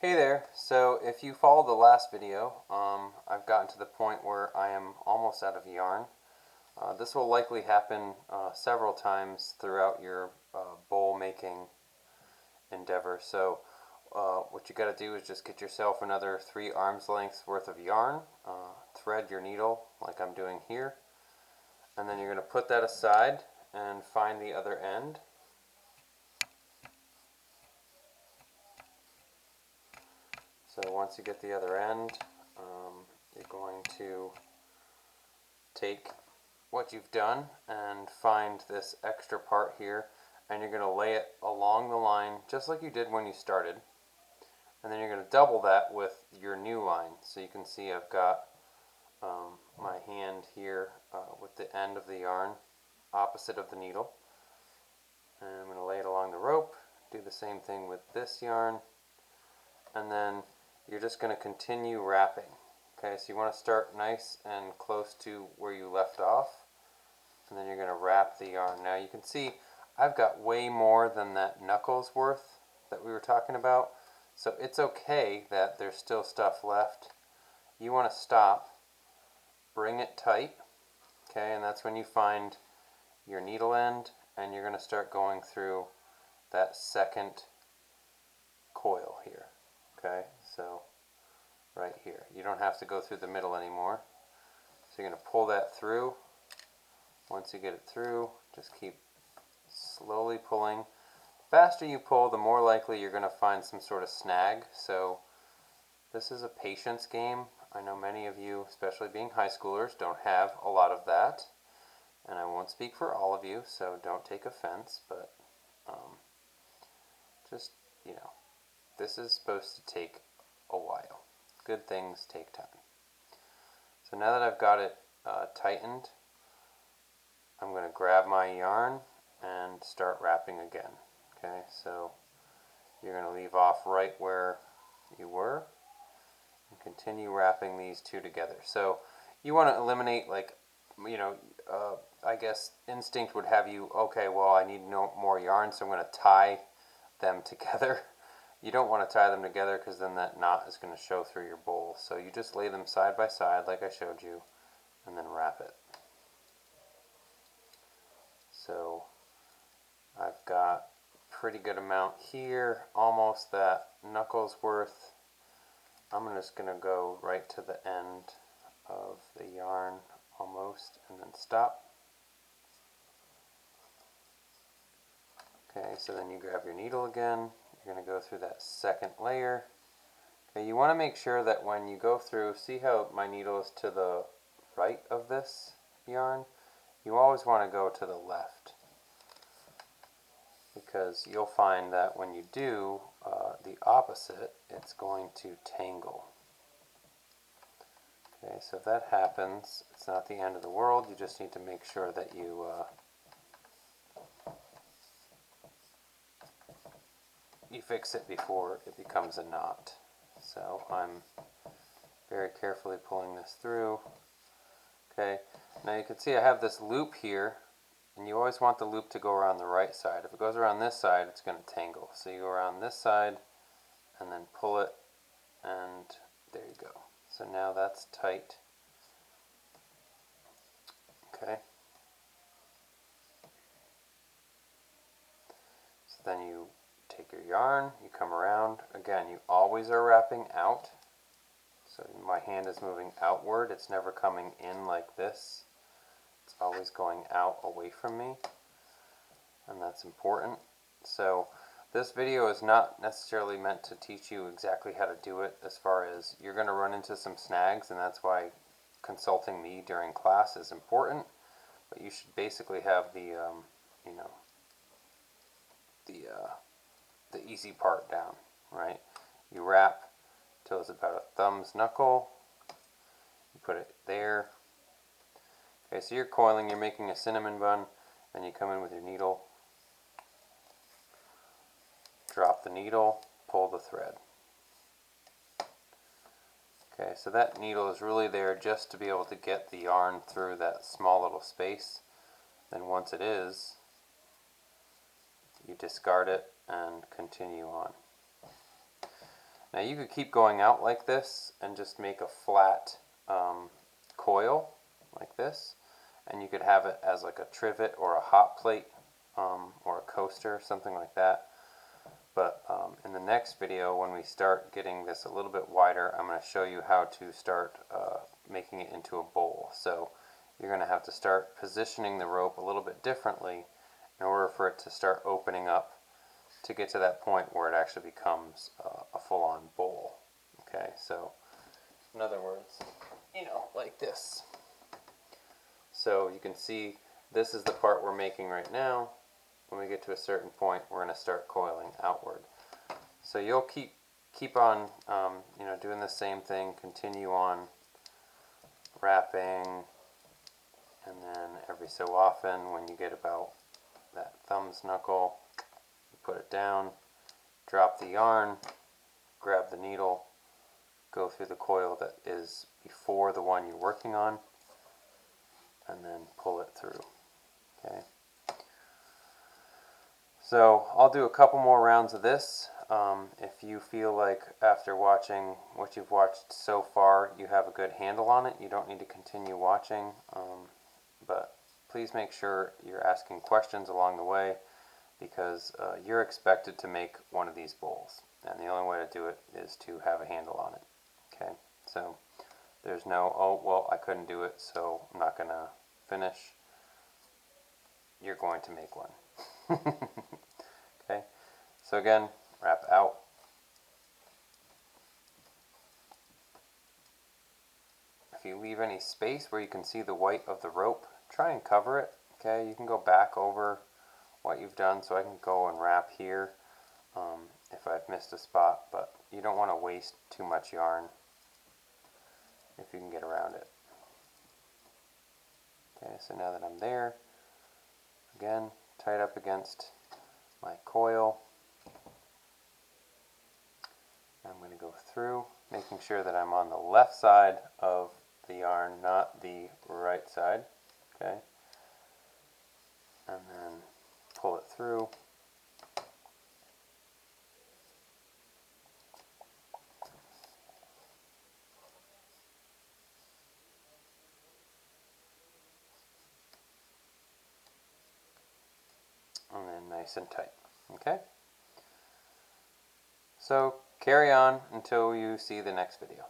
Hey there, so if you followed the last video, I've gotten to the point where I am almost out of yarn. This will likely happen several times throughout your bowl making endeavor. So what you got to do is just get yourself another 3 arms lengths worth of yarn, thread your needle like I'm doing here, and then you're going to put that aside and find the other end. So once you get the other end, you're going to take what you've done and find this extra part here, and you're going to lay it along the line just like you did when you started, and then you're going to double that with your new line. So you can see I've got my hand here with the end of the yarn opposite of the needle, and I'm going to lay it along the rope, do the same thing with this yarn, and then you're just going to continue wrapping. Okay, so you want to start nice and close to where you left off, and then you're going to wrap the yarn. Now you can see I've got way more than that knuckles worth that we were talking about, so it's okay that there's still stuff left. You want to stop, bring it tight, okay, and that's when you find your needle end, and you're going to start going through that second coil here. Okay, so right here. You don't have to go through the middle anymore. So you're going to pull that through. Once you get it through, just keep slowly pulling. The faster you pull, the more likely you're going to find some sort of snag. So this is a patience game. I know many of you, especially being high schoolers, don't have a lot of that. And I won't speak for all of you, so don't take offense, but just, this is supposed to take a while. Good things take time. So now that I've got it tightened, I'm going to grab my yarn and start wrapping again. Okay, so you're going to leave off right where you were and continue wrapping these two together. So you want to eliminate, I guess instinct would have you, okay, well, I need no more yarn, so I'm going to tie them together. You don't want to tie them together because then that knot is going to show through your bowl. So you just lay them side by side like I showed you, and then wrap it. So I've got a pretty good amount here, almost that knuckles worth. I'm just going to go right to the end of the yarn almost, and then stop. Okay, so then you grab your needle again. You're going to go through that second layer. Okay, you want to make sure that when you go through, see how my needle is to the right of this yarn? You always want to go to the left, because you'll find that when you do the opposite, it's going to tangle. Okay, so if that happens, it's not the end of the world. You just need to make sure that you fix it before it becomes a knot. So I'm very carefully pulling this through. Okay, now you can see I have this loop here, and you always want the loop to go around the right side. If it goes around this side, it's going to tangle. So you go around this side and then pull it, and there you go. So now that's tight. Okay. So then you take your yarn, you come around. Again, you always are wrapping out. So my hand is moving outward. It's never coming in like this. It's always going out away from me, and that's important. So this video is not necessarily meant to teach you exactly how to do it, as far as you're going to run into some snags, and that's why consulting me during class is important. But you should basically have the the easy part down, right? You wrap till it's about a thumb's knuckle. You put it there. Okay, so you're coiling, you're making a cinnamon bun, then you come in with your needle, drop the needle, pull the thread. Okay, so that needle is really there just to be able to get the yarn through that small little space. Then once it is, you discard it and continue on. Now you could keep going out like this and just make a flat coil like this, and you could have it as like a trivet or a hot plate or a coaster, something like that. But in the next video, when we start getting this a little bit wider, I'm going to show you how to start making it into a bowl. So you're going to have to start positioning the rope a little bit differently in order for it to start opening up to get to that point where it actually becomes a full-on bowl. Okay, so in other words, like this. So you can see this is the part we're making right now. When we get to a certain point, we're going to start coiling outward. So you'll keep on doing the same thing, continue on wrapping, and then every so often when you get about that thumb's knuckle, you put it down, drop the yarn, grab the needle, go through the coil that is before the one you're working on, and then pull it through. Okay. So I'll do a couple more rounds of this. If you feel like after watching what you've watched so far you have a good handle on it, you don't need to continue watching, but please make sure you're asking questions along the way, because you're expected to make one of these bowls, and the only way to do it is to have a handle on it. Okay, so there's no, oh well, I couldn't do it, so I'm not going to finish. You're going to make one. Okay, so again, wrap out. If you leave any space where you can see the white of the rope, try and cover it. Okay, you can go back over what you've done, so I can go and wrap here if I've missed a spot, but you don't want to waste too much yarn if you can get around it. Okay, so now that I'm there, again, tied up against my coil, I'm going to go through, making sure that I'm on the left side of the yarn, not the right side. Okay, and then pull it through. And then nice and tight. Okay? So carry on until you see the next video.